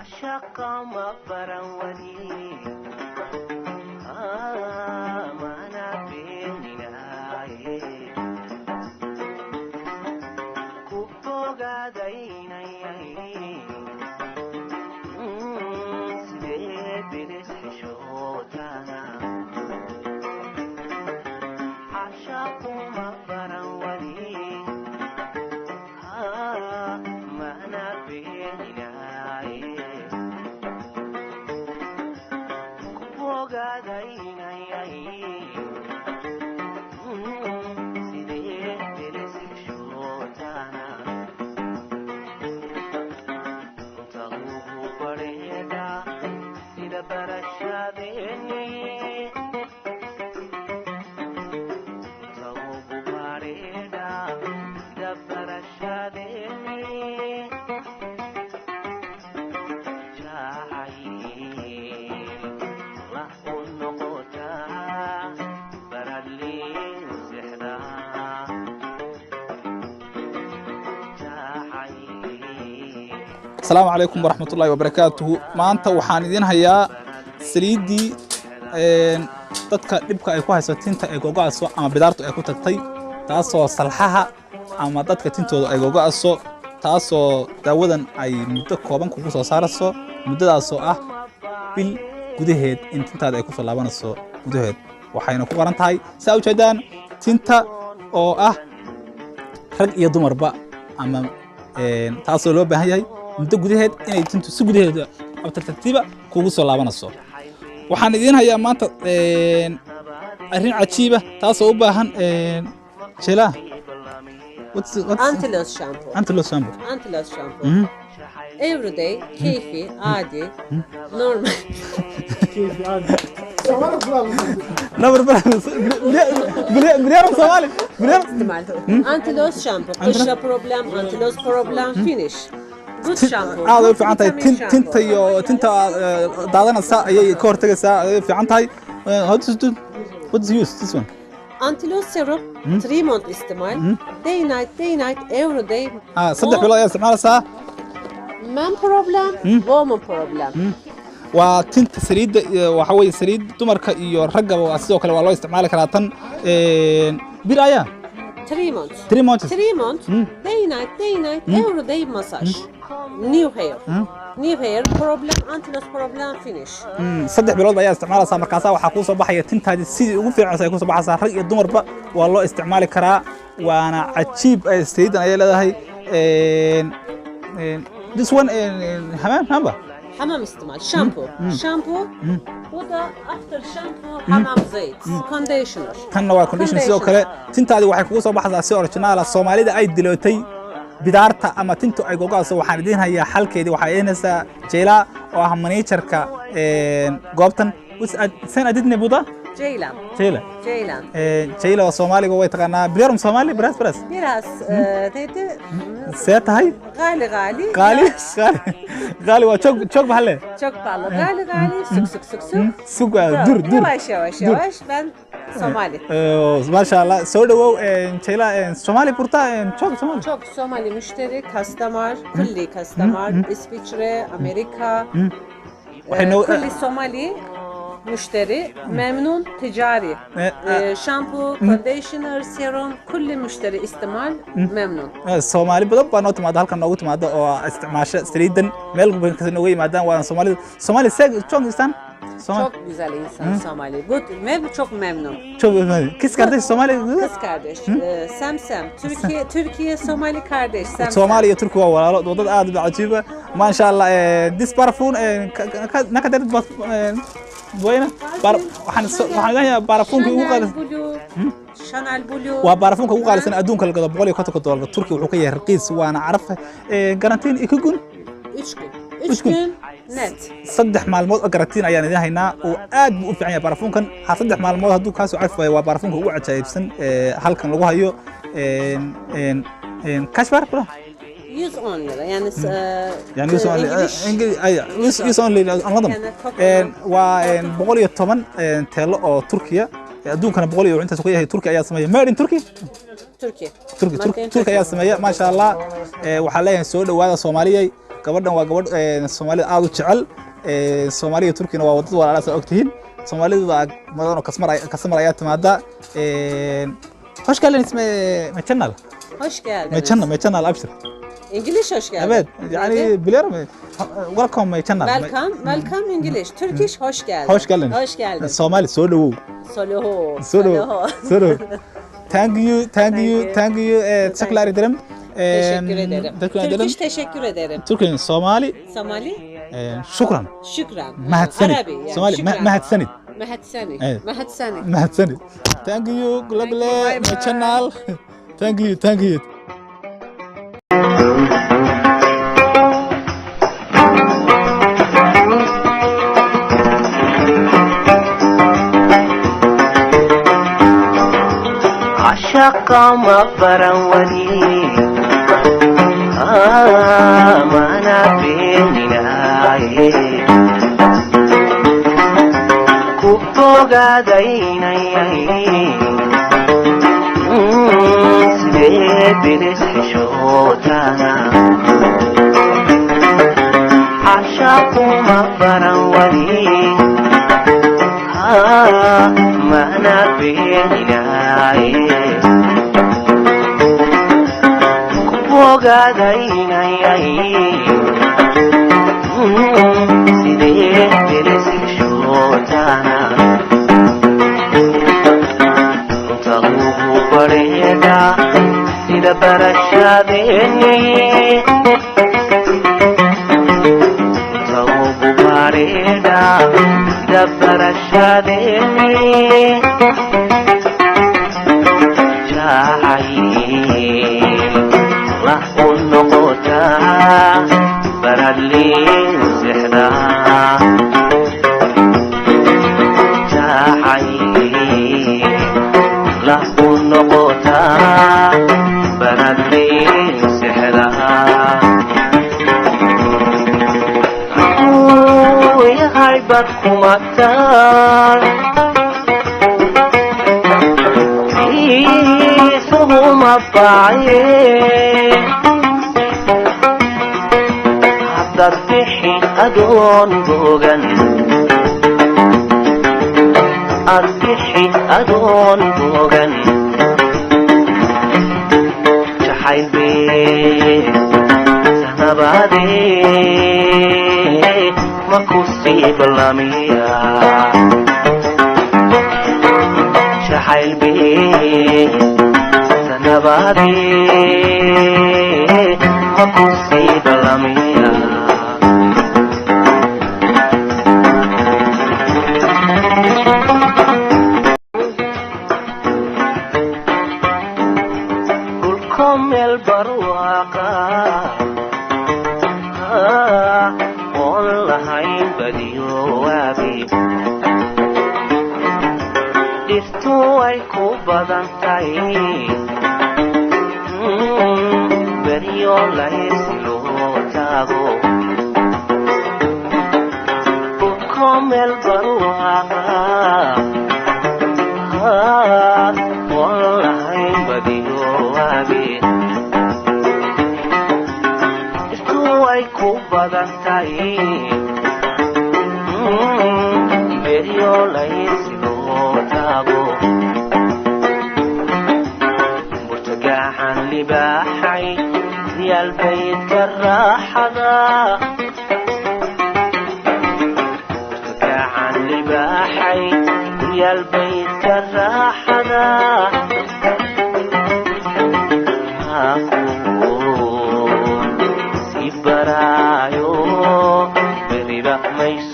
عشق ما فروني ما نبيني ناي كوكو قاديني سيد بلس حشوتانا عشق ما فروني ما نبيني ناي كوكو قاديني السلام عليكم ورحمة الله وبركاته. ما أنت وحاندين هيا سليدي dadka dhibka ay ku hayso tinta ay go'aaso ama bidaartu ay ku tagtay taasoo salxaha ama dadka tintooda ay go'aaso taasoo daawadan ay muddo kooban kugu soo saarayso muddadaasoo ah bil gudaheed in tintaada ay ku soo laabanayso gudaheed waxayna ku qaran tahay saa u jeedaan tinta oo ah rag iyo dumarba ama taasoo loo baahan yahay muddo gudaheed inay tintu si gudaheeda tartiiba kugu soo laabanayso waxaan idin hayaa maanta arrin cajiib ah taasoo u baahan jela Antilos shampoo. Antilos shampoo. Antilos shampoo. Every day, كيفي عادي normal. كيفي عادي. نمر بليار صومالي بليار. Antilos shampoo. قشرة problem, Antilos problem, finish. Good shampoo. هذا في عنتاي تنت يو تنت دادنا سا أي كور تجي سا في عنتاي what's use this one Antilos serum 3 month استعمال day night every day صدق بالله يا استعمال سا man problem woman problem وتنت سريد وحوي سريد تمرك يو رجع وأسيو كله والله استعمال كراتن برايا 3 months 3 months day night every day massage new hair problem Antilos problem finish صدق بالله يا استعمال سا مركزها وحكون صباح يتنت هذه السيد وفي عصا يكون صباح سا رجع الدمر بق والله استعمال كرا وأنا عجيب استريد أنا يلا هاي this one حمام استعمال شامبو وده after shampoo حمام زيت conditioner تنوع conditioner سو كله تنت هذه واحد كوسا بحث على original الصومالي ده أي دلوتي bidaarta ama tintu ay go'aaso waxaan idin hayaa xalkeedii waxa aynaysa jeela oo ah managerka goobtan san adidna buda jeela oo Soomaaliga way taqaanaa biyarum Soomaali bras tayte seetahay qaali waa joog bahle qaali sug dur واش بان Somali ما شاء الله سودو jeela Somali burta çok Somali müşteri customer kulli customer İsviçre Amerika kulli Somali مشتري ممنون تجاري شامبو كونديشنر سيروم كل مشتري استعمال ممنون الصومالي بدل بنوت ما دهالك نوت ما ده استعمال سريدن ملك بنكسنوي ما ده وانا Somali çok insan çok güzel insan Somali çok memnun çok memnun kız kardeş Somali kız kardeş Samsam Türkiye Somali kardeş Somali ya Türk waa walaalo dad aad u cajiib ma sha Allah this parfum nakadar وين waxaan leeyahay barafuunka ugu qaalisan Chanel Blue waa barafuunka ugu qaalisan adduunka laga gado $150 Turkiga wuxuu ka yahay raqiis waana caraf garantiin ikugun 3 gün net saddex maalmood oo garantiin ayaan idin haynaa oo aad u fiican yahay barafuunkan saddex maalmood hadduu kaasoo carfay waa barafuunka ugu cajaa'ibsan halkan lagu hayo kashbar use only يعني use only use only anladam waa 110 teelo oo Turkiya adduunkana 100 oo intaas ku yahay Turkiya ayaa sameeyay made in Turkey ayaa sameeyay ma sha Allah waxa leeyahay soo dhawaada Soomaaliyeey gabadhan waa gabadh Soomaalida aad u jecel Soomaaliya Turkiina waa wadad walaalaas ogtihiin Soomaalida madan oo kasmar ayaa timaada hoş geldiniz mi channel Hoş geldiniz. my channel abshir English hoş geldin. evet yani biliyorum welcome my channel Welcome English. Turkish hoş geldin. hoş geldin Hoş geldin. Somali soo dhawow Solo. thank you teşekkür ederim Teşekkür ederim. Turkish teşekkür ederim. Türkiye Somali Somali şükran şükran. mahadsanid Arabi yani. Somali şükran. mahadsanid Mahadsani. Evet. Mahadsani. mahadsanid thank you global Bye my bye. channel thank you عشق مغفرا ولي ما نبيني كفوغا ديني سبيت بنسحشوتانا عشق مغفرا ولي ما نبيني ogaadaynayay sidee dirisishootana inta ugu bareeda sida barashadeeni inta ugu bareeda sida barashadeeni ونقطة برالي سحنا جاحي لا ونقطة برالي سحنا يا هايبتكم أكتر سهم الضعيف حضر بحي أدون بوغن أربحي أدون بوغن شحيل بيه سنبادي مكوسي باللامية شحيل بيه سنبادي مكوسي باللامية كلكم البرواقة والله ينبديو وابي dhirtu way ku badan tahay beryo layslo taago kumel barwaqa wallahi badiyo abi dhirtu way ku badan tahay beryo layslo مرتجعا لباحي يا البيت كالراحة مرتجعا لباحي يا البيت كالراحة أقول سيبرايو بريبا ميس